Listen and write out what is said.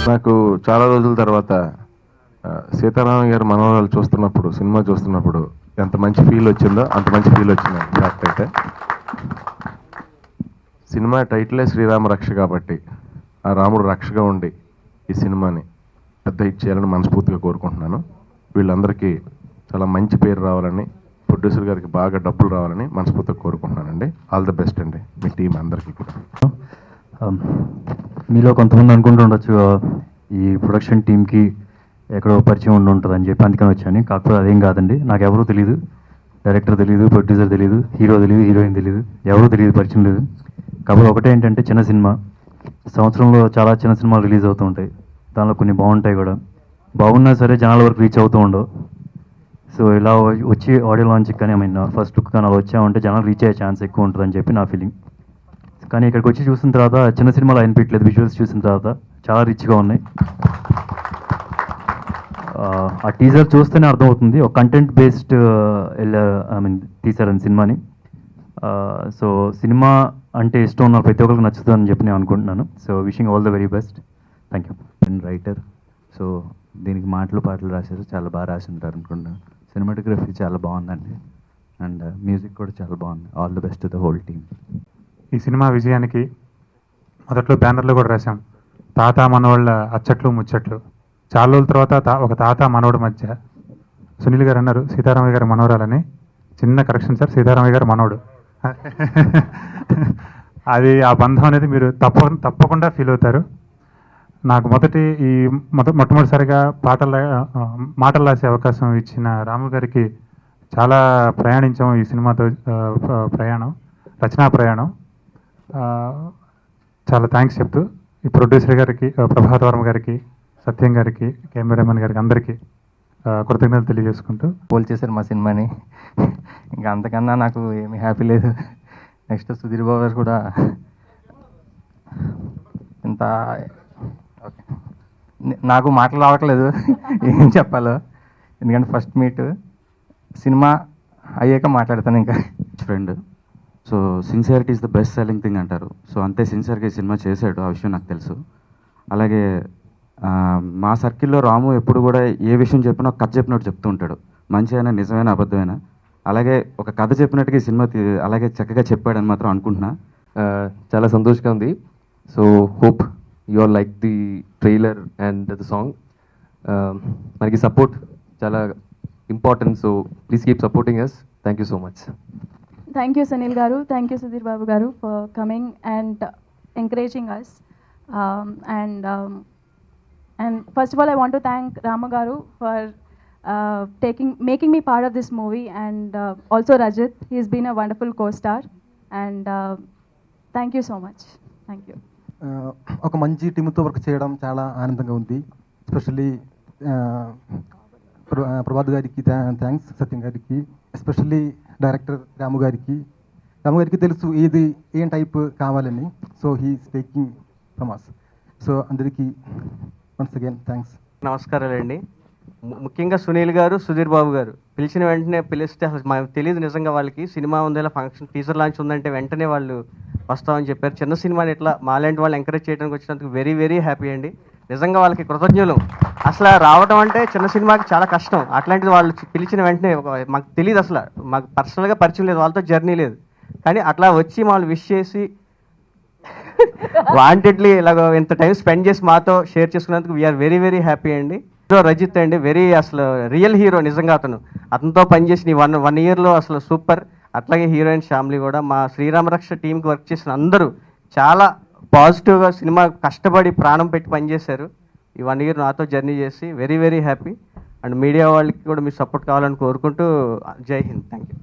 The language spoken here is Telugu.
నాకు చాలా రోజుల తర్వాత సీతారామ గారి మనోరాలు చూస్తున్నప్పుడు, సినిమా చూస్తున్నప్పుడు ఎంత మంచి ఫీల్ వచ్చిందో అంత మంచి ఫీల్ వచ్చింది. ఫ్యాక్ట్ అయితే సినిమా టైటిలే శ్రీరామ రక్ష కాబట్టి ఆ రాముడు రక్షగా ఉండి ఈ సినిమాని పెద్ద హిట్ చేయాలని మనస్ఫూర్తిగా కోరుకుంటున్నాను. వీళ్ళందరికీ చాలా మంచి పేరు రావాలని, ప్రొడ్యూసర్ గారికి బాగా డబ్బులు రావాలని మనస్ఫూర్తిగా కోరుకుంటున్నానండి. ఆల్ ది బెస్ట్ అండి మీ టీం అందరికీ కూడా. మీలో కొంతమంది అనుకుంటుండొచ్చు ఈ ప్రొడక్షన్ టీంకి ఎక్కడో పరిచయం ఉంటుంది అని చెప్పి అందుకని వచ్చాను. కాకపోతే అదేం కాదండి. నాకు ఎవరూ తెలియదు, డైరెక్టర్ తెలియదు, ప్రొడ్యూసర్ తెలియదు, హీరో తెలియదు, హీరోయిన్ తెలియదు, ఎవరూ తెలియదు, పరిచయం లేదు. కాకపోతే ఒకటే ఏంటంటే చిన్న సినిమా, సంవత్సరంలో చాలా చిన్న సినిమాలు రిలీజ్ అవుతూ ఉంటాయి. దానిలో కొన్ని బాగుంటాయి కూడా, బాగున్నా సరే జనాల వరకు రీచ్ అవుతూ ఉండవు. సో ఇలా వచ్చి ఆడియో లాంచ్కి కానీ ఫస్ట్ లుక్ కానీ అలా వచ్చామంటే జనాలు రీచ్ అయ్యే ఛాన్స్ ఎక్కువ ఉంటుందని చెప్పి నా ఫీలింగ్. కానీ ఇక్కడికి వచ్చి చూసిన తర్వాత చిన్న సినిమాలు అనిపించలేదు. విజువల్స్ చూసిన తర్వాత చాలా రిచ్గా ఉన్నాయి. ఆ టీజర్ చూస్తేనే అర్థమవుతుంది ఒక కంటెంట్ బేస్డ్ తీశారని సినిమాని. సో సినిమా అంటే ఇష్టం ఉన్న ప్రతి ఒక్కరికి నచ్చుతుందని చెప్పి నేను అనుకుంటున్నాను. So wishing all the very best. Thank you. And writer, so దీనికి మాటలు పాటలు రాశారు, చాలా బాగా రాసి ఉంటారు అనుకుంటున్నాను. సినిమాటోగ్రఫీ చాలా బాగుందండి, అండ్ మ్యూజిక్ కూడా చాలా బాగుంది. All the best to the whole team. ఈ సినిమా విజయానికి మొదట్లో బ్యానర్లో కూడా రాశాం, తాత మనవాళ్ళ అచ్చట్లు ముచ్చట్లు. చాలా రోజుల తర్వాత ఒక తాత మనవడి మధ్య సునీల్ గారు అన్నారు సీతారామయ్య గారి మనవరాలని. చిన్న కరెక్షన్ సార్, సీతారామయ్య గారు మనవడు. అది ఆ బంధం అనేది మీరు తప్పకుండా ఫీల్ అవుతారు. నాకు మొట్టమొదటిసారిగా మాటలు రాసే అవకాశం ఇచ్చిన రాము గారికి చాలా ప్రయాణించాము ఈ సినిమాతో. రచనా ప్రయాణం. చాలా థ్యాంక్స్ చెప్తూ ఈ ప్రొడ్యూసర్ గారికి, ప్రభాత్ వర్మ గారికి, సత్యం గారికి, కెమెరామెన్ గారికి అందరికీ కృతజ్ఞతలు తెలియజేసుకుంటూ. పోల్ చేశారు మా సినిమాని. ఇంకా అంతకన్నా నాకు ఏమీ హ్యాపీ లేదు. నెక్స్ట్ సుధీర్ బాబు గారు కూడా ఇంత ఓకే, నాకు మాటలు రావట్లేదు ఏం చెప్పాలో. ఎందుకంటే ఫస్ట్ మీట్, సినిమా అయ్యాక మాట్లాడతాను. ఇంకా friend, so sincerity is the best selling thing అంటారు. సో అంతే సిన్సియర్గా ఈ సినిమా చేశాడు, ఆ విషయం నాకు తెలుసు. అలాగే మా సర్కిల్లో రాము ఎప్పుడు కూడా ఏ విషయం చెప్పినా ఒక కథ చెప్పినట్టు చెప్తూ ఉంటాడు, మంచి అయినా నిజమైన అబద్ధమైనా. అలాగే ఒక కథ చెప్పినట్టుగా ఈ సినిమా అలాగే చక్కగా చెప్పాడని మాత్రం అనుకుంటున్నా. చాలా సంతోషంగా ఉంది. So hope you are like the trailer and the song. మనకి సపోర్ట్ చాలా important, so please keep supporting us. Thank you so much. Thank you, Sanil Garu. Thank you, Sudhir Babu Garu, for coming and encouraging us. And first of all, I want to thank Rama Garu for making me part of this movie, and also Rajat. He's been a wonderful co-star, and thank you so much. Thank you. ఒక మంచి టీంతో వర్క్ చేయడం చాలా ఆనందంగా ఉంది. ఎస్పెషల్లీ ప్రభాత్ గారికి థ్యాంక్స్, సత్యం గారికి, ఎస్పెషల్లీ డైరెక్టర్ రాము గారికి తెలుసు ఏం టైప్ కావాలని. So he's taking from us. So అందరికీ వన్స్ అగైన్ థ్యాంక్స్. నమస్కారాలండి. ముఖ్యంగా సునీల్ గారు, సుధీర్ బాబు గారు పిలిచిన వెంటనే పిలిస్తే అసలు మాకు తెలియదు నిజంగా. వాళ్ళకి సినిమా ఉంది, ఇలా ఫంక్షన్ టీజర్ లాంచ్ ఉందంటే వెంటనే వాళ్ళు వస్తామని చెప్పారు. చిన్న సినిమాని ఇట్లా మాలాంటి వాళ్ళు ఎంకరేజ్ చేయడానికి వచ్చినందుకు వెరీ వెరీ హ్యాపీ అండి. నిజంగా వాళ్ళకి కృతజ్ఞులు. అసలు రావడం అంటే చిన్న సినిమాకి చాలా కష్టం. అట్లాంటిది వాళ్ళు పిలిచిన వెంటనే మాకు తెలియదు, అసలు మాకు పర్సనల్గా పరిచయం లేదు, వాళ్ళతో జర్నీ లేదు. కానీ అట్లా వచ్చి వాళ్ళు విష్ చేసి వాంటెడ్లీ ఇలాగ ఇంత టైం స్పెండ్ చేసి మాతో షేర్ చేసుకున్నందుకు వీఆర్ వెరీ వెరీ హ్యాపీ అండి. హీరో రజిత్ అండి, వెరీ అసలు రియల్ హీరో నిజంగా. అతనితో పనిచేసిన ఈ వన్ ఇయర్లో అసలు సూపర్. అట్లాగే హీరోయిన్ శ్యామ్లీ కూడా, మా శ్రీరామరక్ష టీంకి వర్క్ చేసిన అందరూ చాలా పాజిటివ్గా సినిమా కష్టపడి ప్రాణం పెట్టి పనిచేశారు. ఈ 1 year నాతో జర్నీ చేసి very very happy. And media వాళ్ళకి కూడా మీ సపోర్ట్ కావాలని కోరుకుంటూ జై హింద్. Thank you.